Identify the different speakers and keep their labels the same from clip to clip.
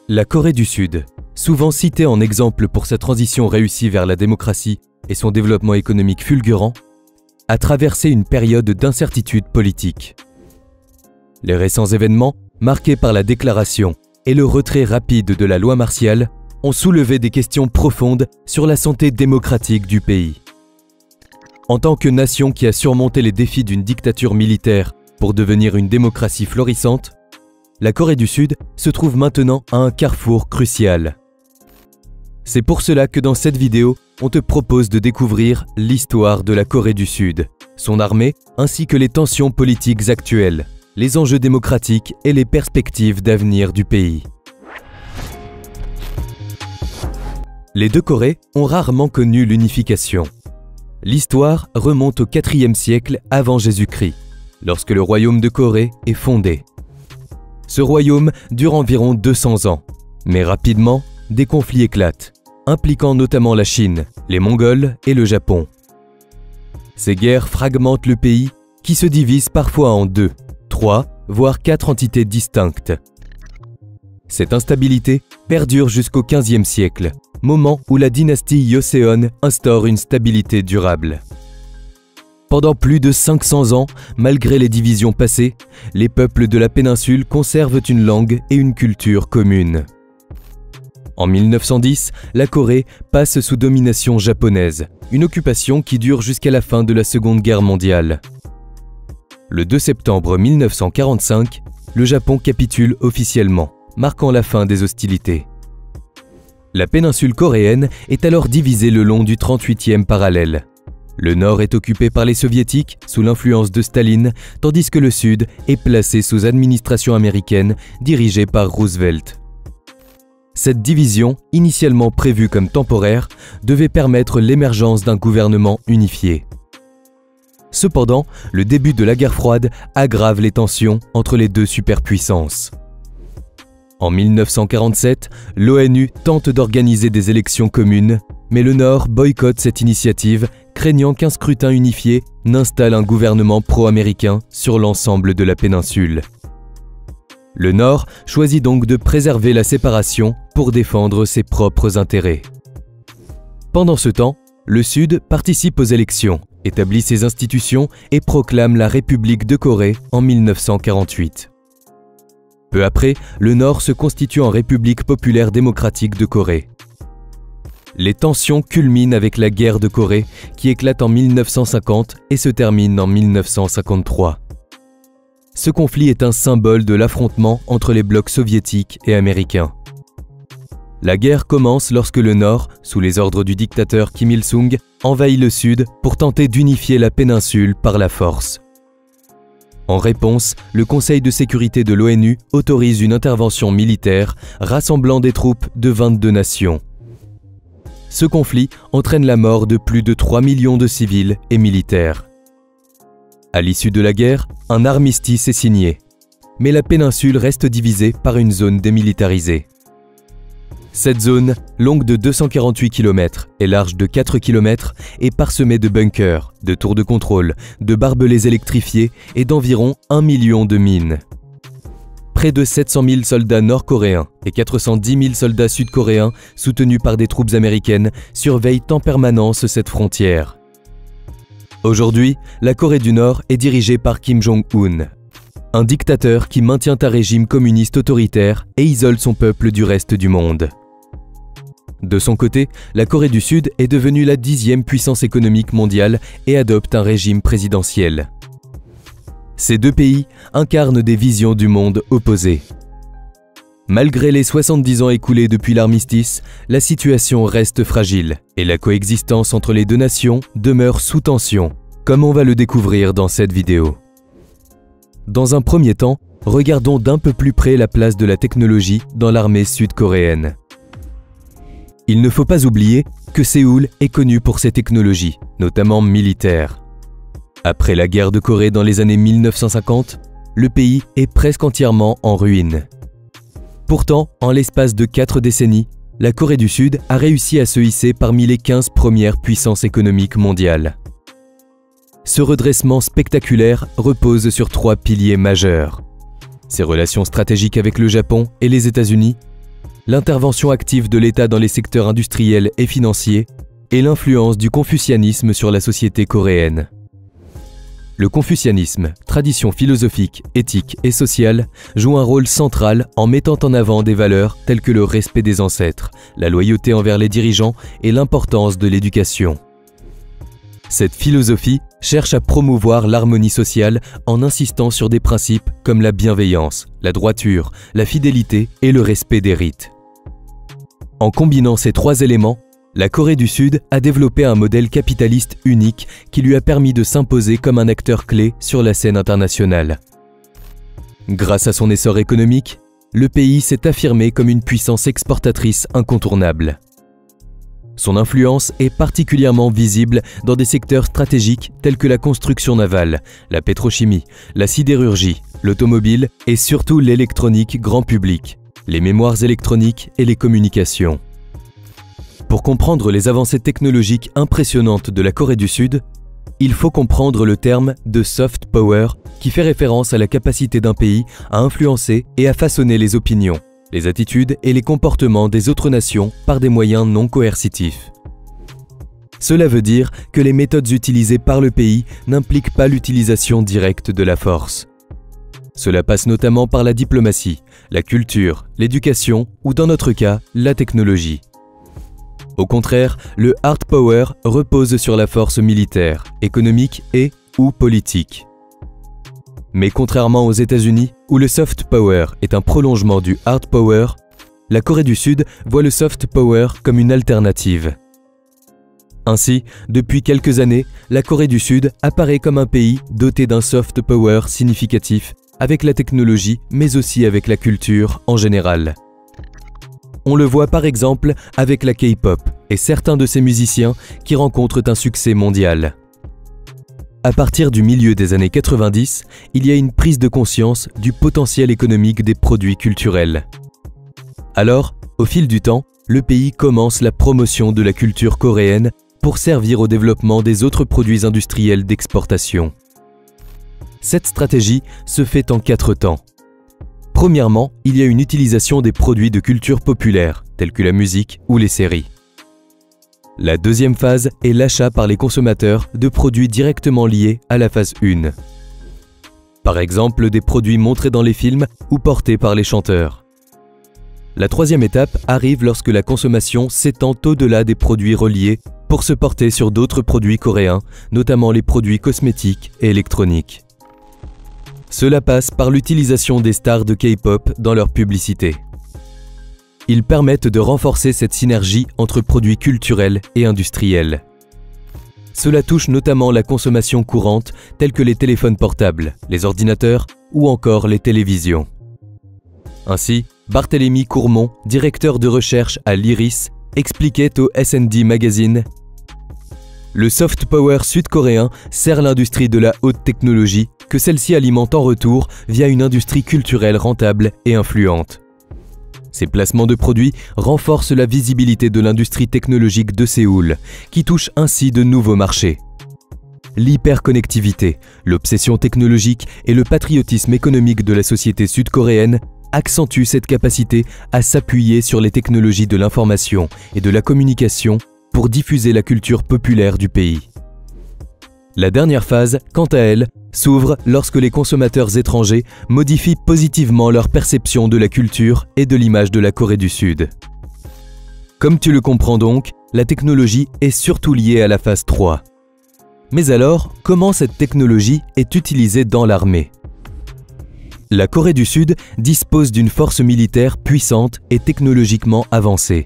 Speaker 1: La Corée du Sud, souvent citée en exemple pour sa transition réussie vers la démocratie et son développement économique fulgurant, a traversé une période d'incertitude politique. Les récents événements, marqués par la déclaration et le retrait rapide de la loi martiale, ont soulevé des questions profondes sur la santé démocratique du pays. En tant que nation qui a surmonté les défis d'une dictature militaire pour devenir une démocratie florissante, la Corée du Sud se trouve maintenant à un carrefour crucial. C'est pour cela que dans cette vidéo, on te propose de découvrir l'histoire de la Corée du Sud, son armée ainsi que les tensions politiques actuelles, les enjeux démocratiques et les perspectives d'avenir du pays. Les deux Corées ont rarement connu l'unification. L'histoire remonte au IVe siècle avant Jésus-Christ, lorsque le royaume de Corée est fondé. Ce royaume dure environ 200 ans, mais rapidement, des conflits éclatent, impliquant notamment la Chine, les Mongols et le Japon. Ces guerres fragmentent le pays, qui se divise parfois en 2, 3, voire 4 entités distinctes. Cette instabilité perdure jusqu'au XVe siècle, moment où la dynastie Joseon instaure une stabilité durable. Pendant plus de 500 ans, malgré les divisions passées, les peuples de la péninsule conservent une langue et une culture communes. En 1910, la Corée passe sous domination japonaise, une occupation qui dure jusqu'à la fin de la Seconde Guerre mondiale. Le 2 septembre 1945, le Japon capitule officiellement, marquant la fin des hostilités. La péninsule coréenne est alors divisée le long du 38e parallèle. Le nord est occupé par les soviétiques sous l'influence de Staline, tandis que le sud est placé sous administration américaine dirigée par Roosevelt. Cette division, initialement prévue comme temporaire, devait permettre l'émergence d'un gouvernement unifié. Cependant, le début de la guerre froide aggrave les tensions entre les deux superpuissances. En 1947, l'ONU tente d'organiser des élections communes, mais le Nord boycotte cette initiative, craignant qu'un scrutin unifié n'installe un gouvernement pro-américain sur l'ensemble de la péninsule. Le Nord choisit donc de préserver la séparation pour défendre ses propres intérêts. Pendant ce temps, le Sud participe aux élections, établit ses institutions et proclame la République de Corée en 1948. Peu après, le Nord se constitue en République populaire démocratique de Corée. Les tensions culminent avec la guerre de Corée qui éclate en 1950 et se termine en 1953. Ce conflit est un symbole de l'affrontement entre les blocs soviétiques et américains. La guerre commence lorsque le Nord, sous les ordres du dictateur Kim Il-sung, envahit le Sud pour tenter d'unifier la péninsule par la force. En réponse, le Conseil de sécurité de l'ONU autorise une intervention militaire rassemblant des troupes de 22 nations. Ce conflit entraîne la mort de plus de 3 millions de civils et militaires. À l'issue de la guerre, un armistice est signé, mais la péninsule reste divisée par une zone démilitarisée. Cette zone, longue de 248 km et large de 4 km, est parsemée de bunkers, de tours de contrôle, de barbelés électrifiés et d'environ 1 million de mines. Près de 700 000 soldats nord-coréens et 410 000 soldats sud-coréens, soutenus par des troupes américaines, surveillent en permanence cette frontière. Aujourd'hui, la Corée du Nord est dirigée par Kim Jong-un, un dictateur qui maintient un régime communiste autoritaire et isole son peuple du reste du monde. De son côté, la Corée du Sud est devenue la 10e puissance économique mondiale et adopte un régime présidentiel. Ces deux pays incarnent des visions du monde opposées. Malgré les 70 ans écoulés depuis l'armistice, la situation reste fragile et la coexistence entre les deux nations demeure sous tension, comme on va le découvrir dans cette vidéo. Dans un premier temps, regardons d'un peu plus près la place de la technologie dans l'armée sud-coréenne. Il ne faut pas oublier que Séoul est connu pour ses technologies, notamment militaires. Après la guerre de Corée dans les années 1950, le pays est presque entièrement en ruine. Pourtant, en l'espace de 4 décennies, la Corée du Sud a réussi à se hisser parmi les 15 premières puissances économiques mondiales. Ce redressement spectaculaire repose sur 3 piliers majeurs. Ses relations stratégiques avec le Japon et les États-Unis, l'intervention active de l'État dans les secteurs industriels et financiers et l'influence du confucianisme sur la société coréenne. Le confucianisme, tradition philosophique, éthique et sociale, joue un rôle central en mettant en avant des valeurs telles que le respect des ancêtres, la loyauté envers les dirigeants et l'importance de l'éducation. Cette philosophie cherche à promouvoir l'harmonie sociale en insistant sur des principes comme la bienveillance, la droiture, la fidélité et le respect des rites. En combinant ces trois éléments, la Corée du Sud a développé un modèle capitaliste unique qui lui a permis de s'imposer comme un acteur clé sur la scène internationale. Grâce à son essor économique, le pays s'est affirmé comme une puissance exportatrice incontournable. Son influence est particulièrement visible dans des secteurs stratégiques tels que la construction navale, la pétrochimie, la sidérurgie, l'automobile et surtout l'électronique grand public, les mémoires électroniques et les communications. Pour comprendre les avancées technologiques impressionnantes de la Corée du Sud, il faut comprendre le terme de soft power qui fait référence à la capacité d'un pays à influencer et à façonner les opinions, les attitudes et les comportements des autres nations par des moyens non coercitifs. Cela veut dire que les méthodes utilisées par le pays n'impliquent pas l'utilisation directe de la force. Cela passe notamment par la diplomatie, la culture, l'éducation ou dans notre cas, la technologie. Au contraire, le hard power repose sur la force militaire, économique et/ou politique. Mais contrairement aux États-Unis, où le soft power est un prolongement du hard power, la Corée du Sud voit le soft power comme une alternative. Ainsi, depuis quelques années, la Corée du Sud apparaît comme un pays doté d'un soft power significatif avec la technologie mais aussi avec la culture en général. On le voit par exemple avec la K-pop et certains de ses musiciens qui rencontrent un succès mondial. À partir du milieu des années 90, il y a une prise de conscience du potentiel économique des produits culturels. Alors, au fil du temps, le pays commence la promotion de la culture coréenne pour servir au développement des autres produits industriels d'exportation. Cette stratégie se fait en 4 temps. Premièrement, il y a une utilisation des produits de culture populaire, tels que la musique ou les séries. La deuxième phase est l'achat par les consommateurs de produits directement liés à la phase 1. Par exemple, des produits montrés dans les films ou portés par les chanteurs. La troisième étape arrive lorsque la consommation s'étend au-delà des produits reliés pour se porter sur d'autres produits coréens, notamment les produits cosmétiques et électroniques. Cela passe par l'utilisation des stars de K-pop dans leurs publicités. Ils permettent de renforcer cette synergie entre produits culturels et industriels. Cela touche notamment la consommation courante telle que les téléphones portables, les ordinateurs ou encore les télévisions. Ainsi, Barthélemy Courmont, directeur de recherche à l'IRIS, expliquait au S&D Magazine: le soft power sud-coréen sert l'industrie de la haute technologie que celle-ci alimente en retour via une industrie culturelle rentable et influente. Ces placements de produits renforcent la visibilité de l'industrie technologique de Séoul, qui touche ainsi de nouveaux marchés. L'hyperconnectivité, l'obsession technologique et le patriotisme économique de la société sud-coréenne accentuent cette capacité à s'appuyer sur les technologies de l'information et de la communication pour diffuser la culture populaire du pays. La dernière phase, quant à elle, s'ouvre lorsque les consommateurs étrangers modifient positivement leur perception de la culture et de l'image de la Corée du Sud. Comme tu le comprends donc, la technologie est surtout liée à la phase 3. Mais alors, comment cette technologie est utilisée dans l'armée? La Corée du Sud dispose d'une force militaire puissante et technologiquement avancée.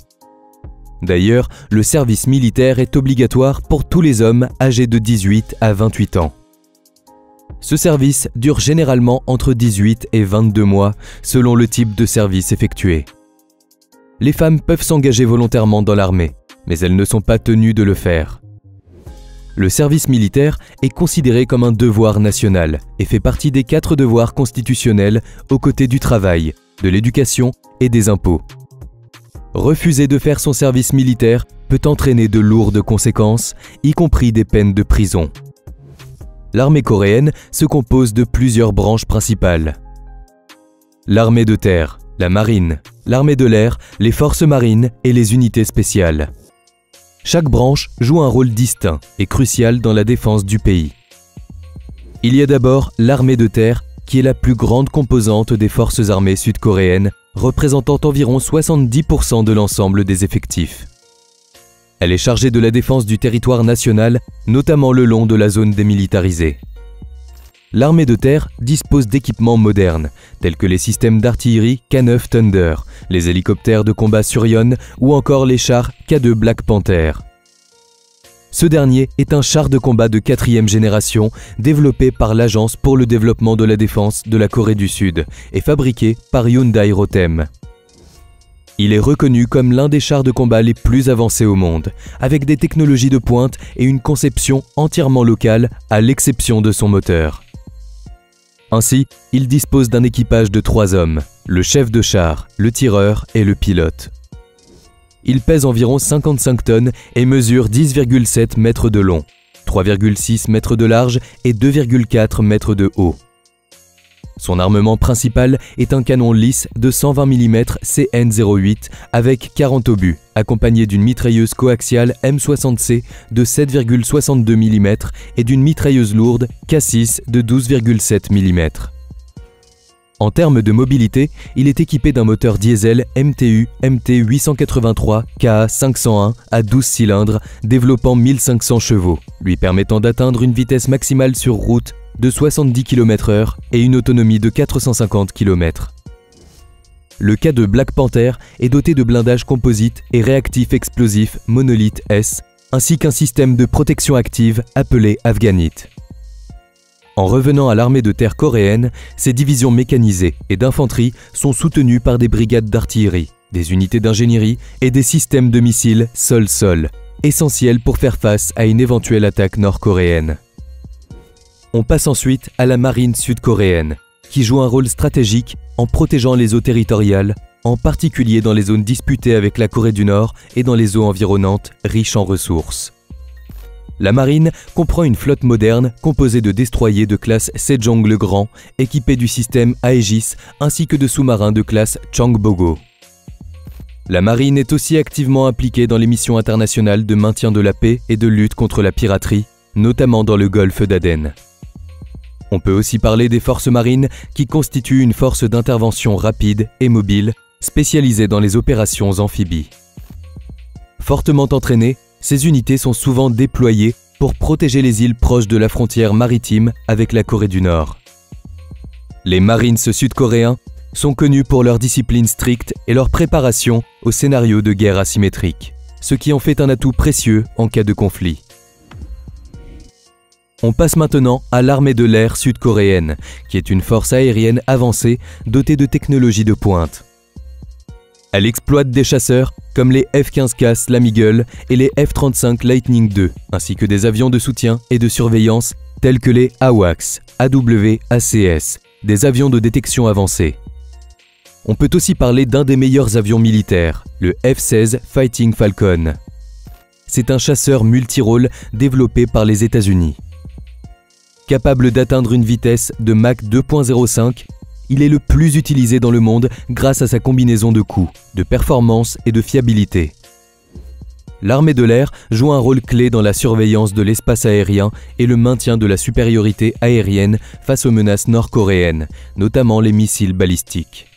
Speaker 1: D'ailleurs, le service militaire est obligatoire pour tous les hommes âgés de 18 à 28 ans. Ce service dure généralement entre 18 et 22 mois, selon le type de service effectué. Les femmes peuvent s'engager volontairement dans l'armée, mais elles ne sont pas tenues de le faire. Le service militaire est considéré comme un devoir national et fait partie des 4 devoirs constitutionnels aux côtés du travail, de l'éducation et des impôts. Refuser de faire son service militaire peut entraîner de lourdes conséquences, y compris des peines de prison. L'armée coréenne se compose de plusieurs branches principales. L'armée de terre, la marine, l'armée de l'air, les forces marines et les unités spéciales. Chaque branche joue un rôle distinct et crucial dans la défense du pays. Il y a d'abord l'armée de terre, qui est la plus grande composante des forces armées sud-coréennes, représentant environ 70% de l'ensemble des effectifs. Elle est chargée de la défense du territoire national, notamment le long de la zone démilitarisée. L'armée de terre dispose d'équipements modernes, tels que les systèmes d'artillerie K9 Thunder, les hélicoptères de combat Surion ou encore les chars K2 Black Panther. Ce dernier est un char de combat de 4e génération développé par l'Agence pour le développement de la défense de la Corée du Sud et fabriqué par Hyundai Rotem. Il est reconnu comme l'un des chars de combat les plus avancés au monde, avec des technologies de pointe et une conception entièrement locale à l'exception de son moteur. Ainsi, il dispose d'un équipage de 3 hommes, le chef de char, le tireur et le pilote. Il pèse environ 55 tonnes et mesure 10,7 mètres de long, 3,6 mètres de large et 2,4 mètres de haut. Son armement principal est un canon lisse de 120 mm CN08 avec 40 obus, accompagné d'une mitrailleuse coaxiale M60C de 7,62 mm et d'une mitrailleuse lourde K6 de 12,7 mm. En termes de mobilité, il est équipé d'un moteur diesel MTU MT883 KA501 à 12 cylindres développant 1500 chevaux, lui permettant d'atteindre une vitesse maximale sur route de 70 km/h et une autonomie de 450 km. Le K2 Black Panther est doté de blindage composite et réactif explosif Monolith S, ainsi qu'un système de protection active appelé Afghanite. En revenant à l'armée de terre coréenne, ses divisions mécanisées et d'infanterie sont soutenues par des brigades d'artillerie, des unités d'ingénierie et des systèmes de missiles sol-sol, essentiels pour faire face à une éventuelle attaque nord-coréenne. On passe ensuite à la marine sud-coréenne, qui joue un rôle stratégique en protégeant les eaux territoriales, en particulier dans les zones disputées avec la Corée du Nord et dans les eaux environnantes riches en ressources. La marine comprend une flotte moderne composée de destroyers de classe Sejong le Grand, équipés du système Aegis ainsi que de sous-marins de classe Changbogo. La marine est aussi activement impliquée dans les missions internationales de maintien de la paix et de lutte contre la piraterie, notamment dans le golfe d'Aden. On peut aussi parler des forces marines qui constituent une force d'intervention rapide et mobile, spécialisée dans les opérations amphibies. Fortement entraînées, ces unités sont souvent déployées pour protéger les îles proches de la frontière maritime avec la Corée du Nord. Les Marines sud-coréens sont connus pour leur discipline stricte et leur préparation aux scénarios de guerre asymétrique, ce qui en fait un atout précieux en cas de conflit. On passe maintenant à l'armée de l'air sud-coréenne, qui est une force aérienne avancée dotée de technologies de pointe. Elle exploite des chasseurs comme les F-15K Slam Eagle et les F-35 Lightning II, ainsi que des avions de soutien et de surveillance tels que les AWACS, AWACS, des avions de détection avancés. On peut aussi parler d'un des meilleurs avions militaires, le F-16 Fighting Falcon. C'est un chasseur multirôle développé par les États-Unis. Capable d'atteindre une vitesse de Mach 2.05, il est le plus utilisé dans le monde grâce à sa combinaison de coûts, de performance et de fiabilité. L'armée de l'air joue un rôle clé dans la surveillance de l'espace aérien et le maintien de la supériorité aérienne face aux menaces nord-coréennes, notamment les missiles balistiques.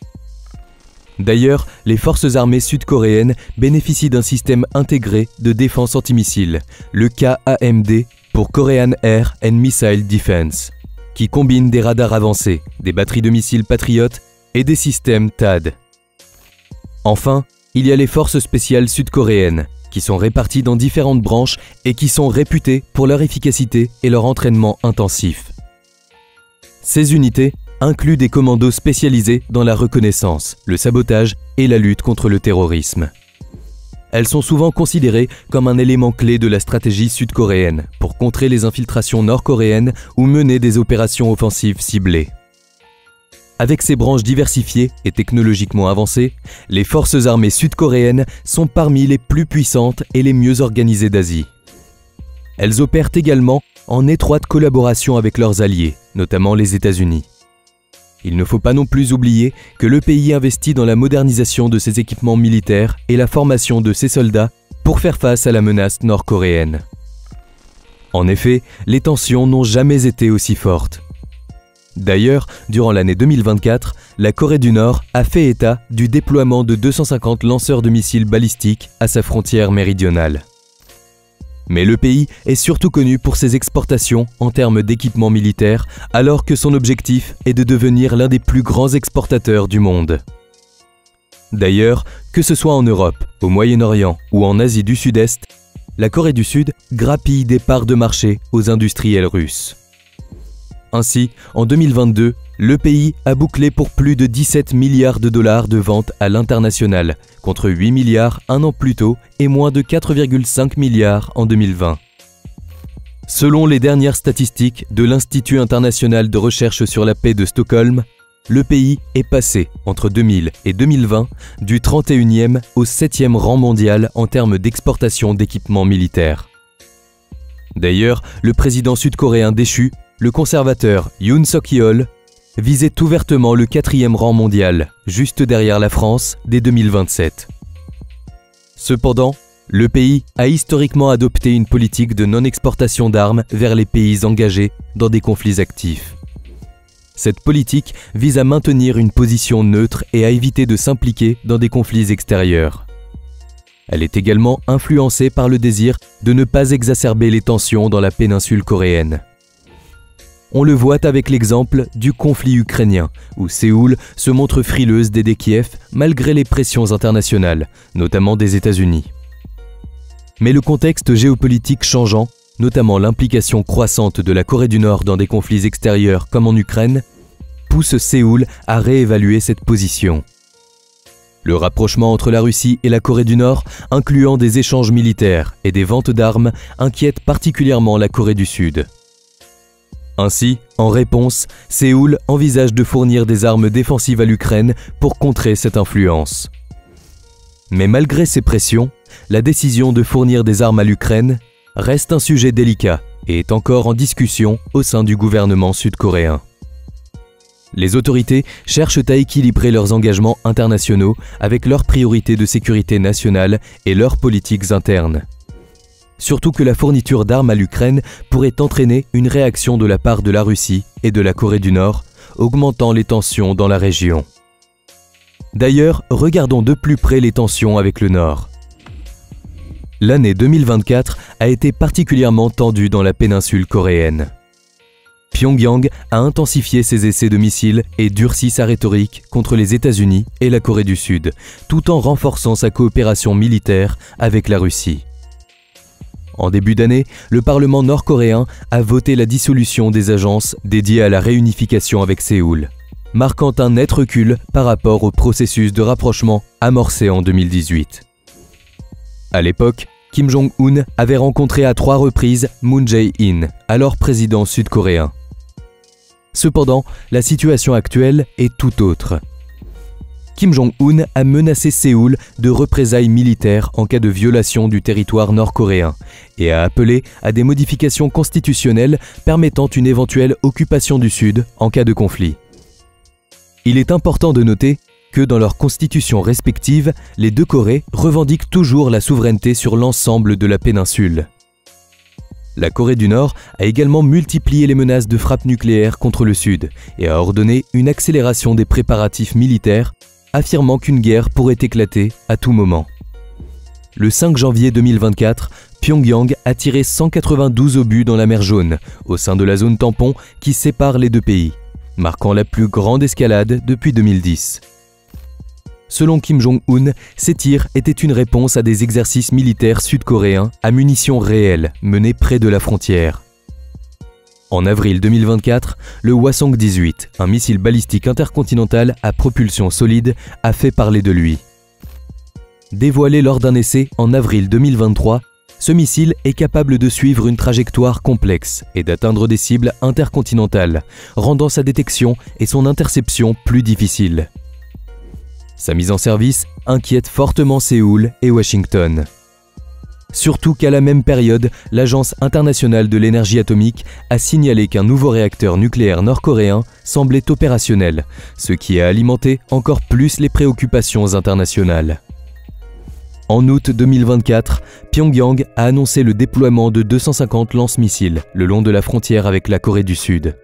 Speaker 1: D'ailleurs, les forces armées sud-coréennes bénéficient d'un système intégré de défense antimissile, le KAMD pour Korean Air and Missile Defense, qui combine des radars avancés, des batteries de missiles Patriot et des systèmes THAAD. Enfin, il y a les forces spéciales sud-coréennes, qui sont réparties dans différentes branches et qui sont réputées pour leur efficacité et leur entraînement intensif. Ces unités incluent des commandos spécialisés dans la reconnaissance, le sabotage et la lutte contre le terrorisme. Elles sont souvent considérées comme un élément clé de la stratégie sud-coréenne pour contrer les infiltrations nord-coréennes ou mener des opérations offensives ciblées. Avec ces branches diversifiées et technologiquement avancées, les forces armées sud-coréennes sont parmi les plus puissantes et les mieux organisées d'Asie. Elles opèrent également en étroite collaboration avec leurs alliés, notamment les États-Unis. Il ne faut pas non plus oublier que le pays investit dans la modernisation de ses équipements militaires et la formation de ses soldats pour faire face à la menace nord-coréenne. En effet, les tensions n'ont jamais été aussi fortes. D'ailleurs, durant l'année 2024, la Corée du Nord a fait état du déploiement de 250 lanceurs de missiles balistiques à sa frontière méridionale. Mais le pays est surtout connu pour ses exportations en termes d'équipements militaires, alors que son objectif est de devenir l'un des plus grands exportateurs du monde. D'ailleurs, que ce soit en Europe, au Moyen-Orient ou en Asie du Sud-Est, la Corée du Sud grappille des parts de marché aux industriels russes. Ainsi, en 2022, le pays a bouclé pour plus de 17 milliards de dollars de ventes à l'international, contre 8 milliards un an plus tôt et moins de 4,5 milliards en 2020. Selon les dernières statistiques de l'Institut international de recherche sur la paix de Stockholm, le pays est passé, entre 2000 et 2020, du 31e au 7e rang mondial en termes d'exportation d'équipements militaires. D'ailleurs, le président sud-coréen déchu, le conservateur Yoon Suk-yeol, visait ouvertement le 4e rang mondial, juste derrière la France, dès 2027. Cependant, le pays a historiquement adopté une politique de non-exportation d'armes vers les pays engagés dans des conflits actifs. Cette politique vise à maintenir une position neutre et à éviter de s'impliquer dans des conflits extérieurs. Elle est également influencée par le désir de ne pas exacerber les tensions dans la péninsule coréenne. On le voit avec l'exemple du conflit ukrainien, où Séoul se montre frileuse d'aider Kiev malgré les pressions internationales, notamment des États-Unis. Mais le contexte géopolitique changeant, notamment l'implication croissante de la Corée du Nord dans des conflits extérieurs comme en Ukraine, pousse Séoul à réévaluer cette position. Le rapprochement entre la Russie et la Corée du Nord, incluant des échanges militaires et des ventes d'armes, inquiète particulièrement la Corée du Sud. Ainsi, en réponse, Séoul envisage de fournir des armes défensives à l'Ukraine pour contrer cette influence. Mais malgré ces pressions, la décision de fournir des armes à l'Ukraine reste un sujet délicat et est encore en discussion au sein du gouvernement sud-coréen. Les autorités cherchent à équilibrer leurs engagements internationaux avec leurs priorités de sécurité nationale et leurs politiques internes. Surtout que la fourniture d'armes à l'Ukraine pourrait entraîner une réaction de la part de la Russie et de la Corée du Nord, augmentant les tensions dans la région. D'ailleurs, regardons de plus près les tensions avec le Nord. L'année 2024 a été particulièrement tendue dans la péninsule coréenne. Pyongyang a intensifié ses essais de missiles et durci sa rhétorique contre les États-Unis et la Corée du Sud, tout en renforçant sa coopération militaire avec la Russie. En début d'année, le Parlement nord-coréen a voté la dissolution des agences dédiées à la réunification avec Séoul, marquant un net recul par rapport au processus de rapprochement amorcé en 2018. À l'époque, Kim Jong-un avait rencontré à 3 reprises Moon Jae-in, alors président sud-coréen. Cependant, la situation actuelle est tout autre. Kim Jong-un a menacé Séoul de représailles militaires en cas de violation du territoire nord-coréen et a appelé à des modifications constitutionnelles permettant une éventuelle occupation du Sud en cas de conflit. Il est important de noter que dans leurs constitutions respectives, les deux Corées revendiquent toujours la souveraineté sur l'ensemble de la péninsule. La Corée du Nord a également multiplié les menaces de frappe nucléaire contre le Sud et a ordonné une accélération des préparatifs militaires, affirmant qu'une guerre pourrait éclater à tout moment. Le 5 janvier 2024, Pyongyang a tiré 192 obus dans la mer Jaune, au sein de la zone tampon qui sépare les deux pays, marquant la plus grande escalade depuis 2010. Selon Kim Jong-un, ces tirs étaient une réponse à des exercices militaires sud-coréens à munitions réelles menés près de la frontière. En avril 2024, le Hwasong-18, un missile balistique intercontinental à propulsion solide, a fait parler de lui. Dévoilé lors d'un essai en avril 2023, ce missile est capable de suivre une trajectoire complexe et d'atteindre des cibles intercontinentales, rendant sa détection et son interception plus difficiles. Sa mise en service inquiète fortement Séoul et Washington. Surtout qu'à la même période, l'Agence internationale de l'énergie atomique a signalé qu'un nouveau réacteur nucléaire nord-coréen semblait opérationnel, ce qui a alimenté encore plus les préoccupations internationales. En août 2024, Pyongyang a annoncé le déploiement de 250 lance-missiles le long de la frontière avec la Corée du Sud.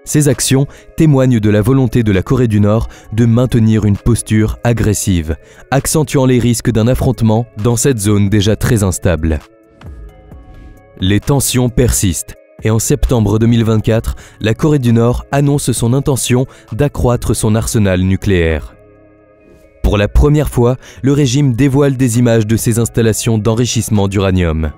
Speaker 1: Ces actions témoignent de la volonté de la Corée du Nord de maintenir une posture agressive, accentuant les risques d'un affrontement dans cette zone déjà très instable. Les tensions persistent et en septembre 2024, la Corée du Nord annonce son intention d'accroître son arsenal nucléaire. Pour la première fois, le régime dévoile des images de ses installations d'enrichissement d'uranium.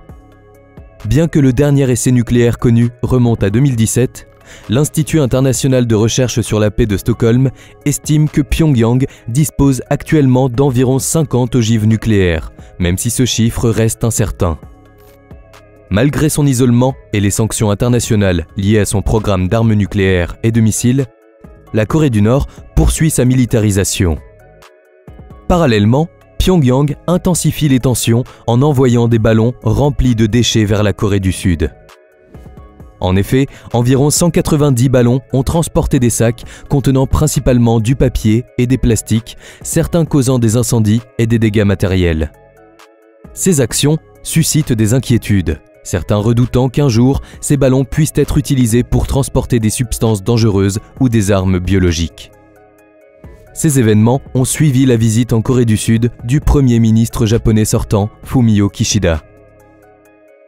Speaker 1: Bien que le dernier essai nucléaire connu remonte à 2017, l'Institut international de recherche sur la paix de Stockholm estime que Pyongyang dispose actuellement d'environ 50 ogives nucléaires, même si ce chiffre reste incertain. Malgré son isolement et les sanctions internationales liées à son programme d'armes nucléaires et de missiles, la Corée du Nord poursuit sa militarisation. Parallèlement, Pyongyang intensifie les tensions en envoyant des ballons remplis de déchets vers la Corée du Sud. En effet, environ 190 ballons ont transporté des sacs contenant principalement du papier et des plastiques, certains causant des incendies et des dégâts matériels. Ces actions suscitent des inquiétudes, certains redoutant qu'un jour, ces ballons puissent être utilisés pour transporter des substances dangereuses ou des armes biologiques. Ces événements ont suivi la visite en Corée du Sud du Premier ministre japonais sortant, Fumio Kishida.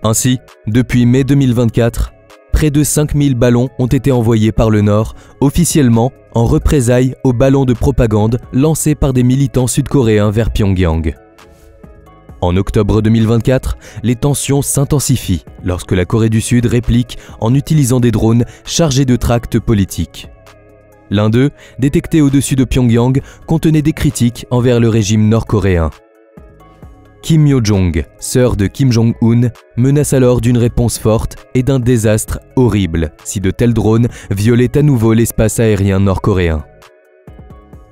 Speaker 1: Ainsi, depuis mai 2024, près de 5000 ballons ont été envoyés par le Nord, officiellement en représailles aux ballons de propagande lancés par des militants sud-coréens vers Pyongyang. En octobre 2024, les tensions s'intensifient lorsque la Corée du Sud réplique en utilisant des drones chargés de tracts politiques. L'un d'eux, détecté au-dessus de Pyongyang, contenait des critiques envers le régime nord-coréen. Kim Yo-jong, sœur de Kim Jong-un, menace alors d'une réponse forte et d'un désastre horrible si de tels drones violaient à nouveau l'espace aérien nord-coréen.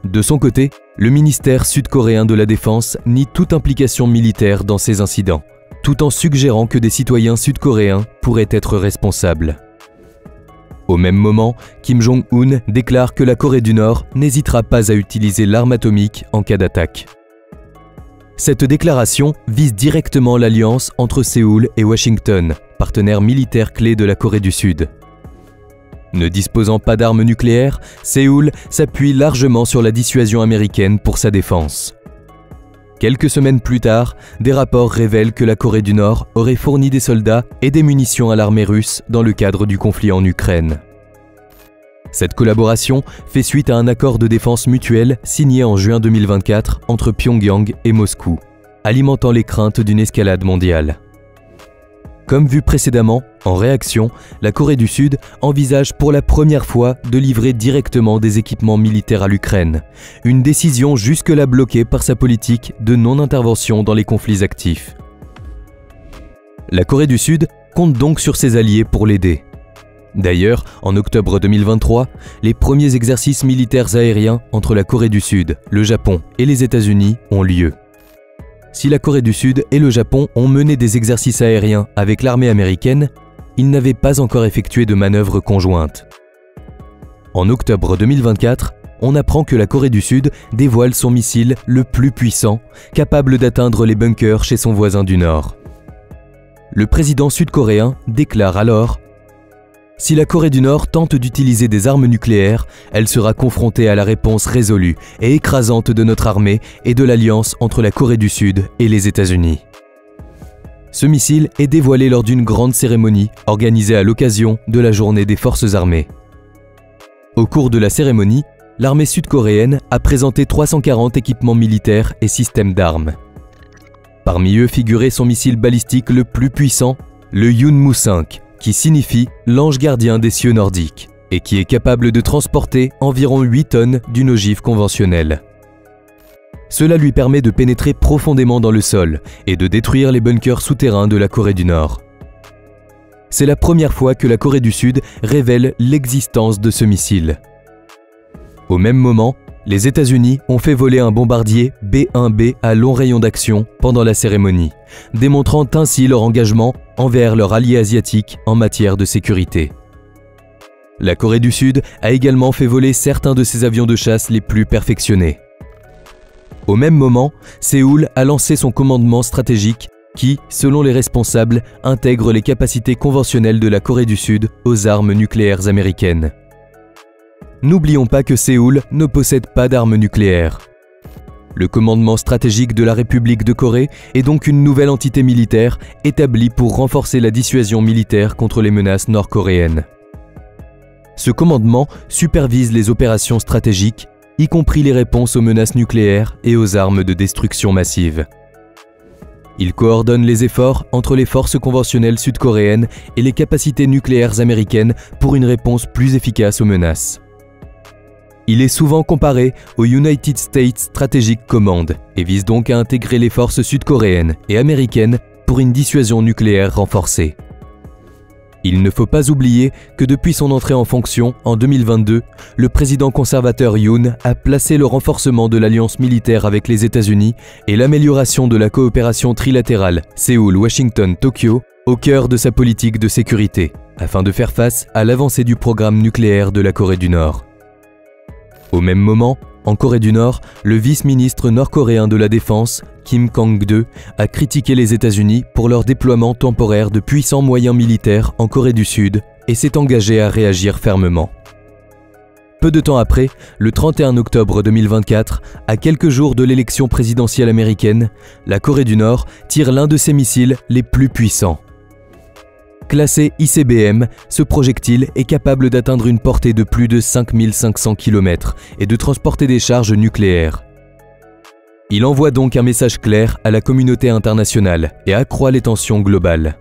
Speaker 1: De son côté, le ministère sud-coréen de la Défense nie toute implication militaire dans ces incidents, tout en suggérant que des citoyens sud-coréens pourraient être responsables. Au même moment, Kim Jong-un déclare que la Corée du Nord n'hésitera pas à utiliser l'arme atomique en cas d'attaque. Cette déclaration vise directement l'alliance entre Séoul et Washington, partenaire militaire clé de la Corée du Sud. Ne disposant pas d'armes nucléaires, Séoul s'appuie largement sur la dissuasion américaine pour sa défense. Quelques semaines plus tard, des rapports révèlent que la Corée du Nord aurait fourni des soldats et des munitions à l'armée russe dans le cadre du conflit en Ukraine. Cette collaboration fait suite à un accord de défense mutuelle signé en juin 2024 entre Pyongyang et Moscou, alimentant les craintes d'une escalade mondiale. Comme vu précédemment, en réaction, la Corée du Sud envisage pour la première fois de livrer directement des équipements militaires à l'Ukraine, une décision jusque-là bloquée par sa politique de non-intervention dans les conflits actifs. La Corée du Sud compte donc sur ses alliés pour l'aider. D'ailleurs, en octobre 2023, les premiers exercices militaires aériens entre la Corée du Sud, le Japon et les États-Unis ont lieu. Si la Corée du Sud et le Japon ont mené des exercices aériens avec l'armée américaine, ils n'avaient pas encore effectué de manœuvres conjointes. En octobre 2024, on apprend que la Corée du Sud dévoile son missile le plus puissant, capable d'atteindre les bunkers chez son voisin du Nord. Le président sud-coréen déclare alors: « Si la Corée du Nord tente d'utiliser des armes nucléaires, elle sera confrontée à la réponse résolue et écrasante de notre armée et de l'alliance entre la Corée du Sud et les États-Unis. » Ce missile est dévoilé lors d'une grande cérémonie organisée à l'occasion de la Journée des Forces armées. Au cours de la cérémonie, l'armée sud-coréenne a présenté 340 équipements militaires et systèmes d'armes. Parmi eux figurait son missile balistique le plus puissant, le Yunmu-5, qui signifie « l'ange gardien des cieux nordiques » et qui est capable de transporter environ 8 tonnes d'une ogive conventionnelle. Cela lui permet de pénétrer profondément dans le sol et de détruire les bunkers souterrains de la Corée du Nord. C'est la première fois que la Corée du Sud révèle l'existence de ce missile. Au même moment, Les États-Unis ont fait voler un bombardier B-1B à long rayon d'action pendant la cérémonie, démontrant ainsi leur engagement envers leur allié asiatique en matière de sécurité. La Corée du Sud a également fait voler certains de ses avions de chasse les plus perfectionnés. Au même moment, Séoul a lancé son commandement stratégique qui, selon les responsables, intègre les capacités conventionnelles de la Corée du Sud aux armes nucléaires américaines. N'oublions pas que Séoul ne possède pas d'armes nucléaires. Le commandement stratégique de la République de Corée est donc une nouvelle entité militaire établie pour renforcer la dissuasion militaire contre les menaces nord-coréennes. Ce commandement supervise les opérations stratégiques, y compris les réponses aux menaces nucléaires et aux armes de destruction massive. Il coordonne les efforts entre les forces conventionnelles sud-coréennes et les capacités nucléaires américaines pour une réponse plus efficace aux menaces. Il est souvent comparé au United States Strategic Command et vise donc à intégrer les forces sud-coréennes et américaines pour une dissuasion nucléaire renforcée. Il ne faut pas oublier que depuis son entrée en fonction en 2022, le président conservateur Yoon a placé le renforcement de l'alliance militaire avec les États-Unis et l'amélioration de la coopération trilatérale Séoul-Washington-Tokyo au cœur de sa politique de sécurité, afin de faire face à l'avancée du programme nucléaire de la Corée du Nord. Au même moment, en Corée du Nord, le vice-ministre nord-coréen de la Défense, Kim Kang-do, a critiqué les États-Unis pour leur déploiement temporaire de puissants moyens militaires en Corée du Sud et s'est engagé à réagir fermement. Peu de temps après, le 31 octobre 2024, à quelques jours de l'élection présidentielle américaine, la Corée du Nord tire l'un de ses missiles les plus puissants. Classé ICBM, ce projectile est capable d'atteindre une portée de plus de 5500 km et de transporter des charges nucléaires. Il envoie donc un message clair à la communauté internationale et accroît les tensions globales.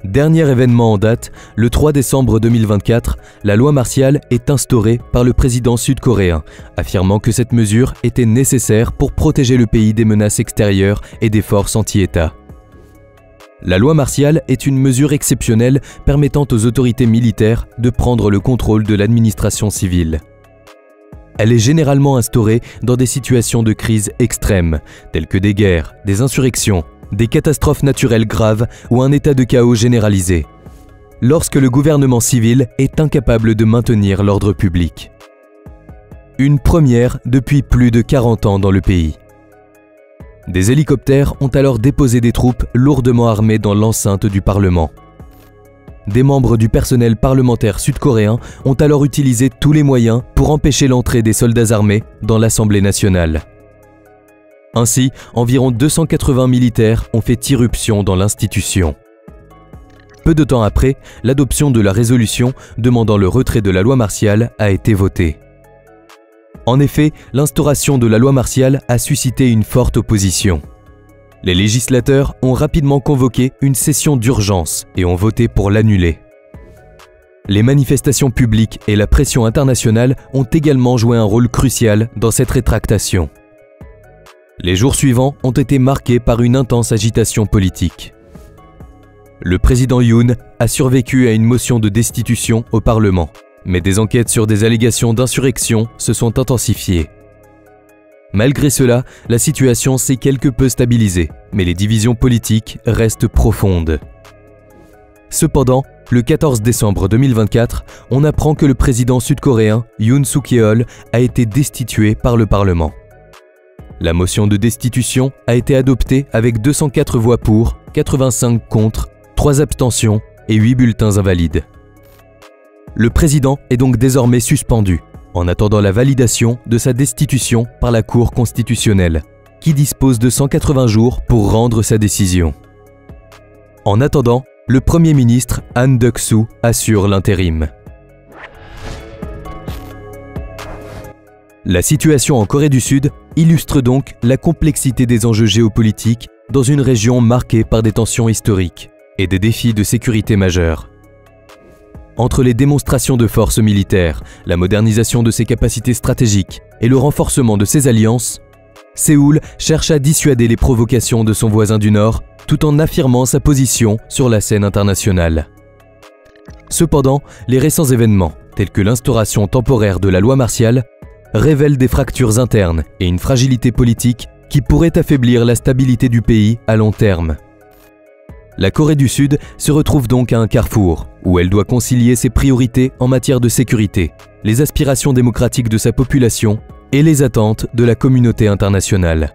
Speaker 1: Dernier événement en date, le 3 décembre 2024, la loi martiale est instaurée par le président sud-coréen, affirmant que cette mesure était nécessaire pour protéger le pays des menaces extérieures et des forces anti-État. La loi martiale est une mesure exceptionnelle permettant aux autorités militaires de prendre le contrôle de l'administration civile. Elle est généralement instaurée dans des situations de crise extrêmes, telles que des guerres, des insurrections, des catastrophes naturelles graves ou un état de chaos généralisé, lorsque le gouvernement civil est incapable de maintenir l'ordre public. Une première depuis plus de 40 ans dans le pays. Des hélicoptères ont alors déposé des troupes lourdement armées dans l'enceinte du Parlement. Des membres du personnel parlementaire sud-coréen ont alors utilisé tous les moyens pour empêcher l'entrée des soldats armés dans l'Assemblée nationale. Ainsi, environ 280 militaires ont fait irruption dans l'institution. Peu de temps après, l'adoption de la résolution demandant le retrait de la loi martiale a été votée. En effet, l'instauration de la loi martiale a suscité une forte opposition. Les législateurs ont rapidement convoqué une session d'urgence et ont voté pour l'annuler. Les manifestations publiques et la pression internationale ont également joué un rôle crucial dans cette rétractation. Les jours suivants ont été marqués par une intense agitation politique. Le président Yoon a survécu à une motion de destitution au Parlement, mais des enquêtes sur des allégations d'insurrection se sont intensifiées. Malgré cela, la situation s'est quelque peu stabilisée, mais les divisions politiques restent profondes. Cependant, le 14 décembre 2024, on apprend que le président sud-coréen Yoon Suk-yeol a été destitué par le Parlement. La motion de destitution a été adoptée avec 204 voix pour, 85 contre, 3 abstentions et 8 bulletins invalides. Le président est donc désormais suspendu, en attendant la validation de sa destitution par la Cour constitutionnelle, qui dispose de 180 jours pour rendre sa décision. En attendant, le Premier ministre Han Duck-soo assure l'intérim. La situation en Corée du Sud illustre donc la complexité des enjeux géopolitiques dans une région marquée par des tensions historiques et des défis de sécurité majeurs. Entre les démonstrations de force militaire, la modernisation de ses capacités stratégiques et le renforcement de ses alliances, Séoul cherche à dissuader les provocations de son voisin du Nord tout en affirmant sa position sur la scène internationale. Cependant, les récents événements, tels que l'instauration temporaire de la loi martiale, révèlent des fractures internes et une fragilité politique qui pourrait affaiblir la stabilité du pays à long terme. La Corée du Sud se retrouve donc à un carrefour, où elle doit concilier ses priorités en matière de sécurité, les aspirations démocratiques de sa population et les attentes de la communauté internationale.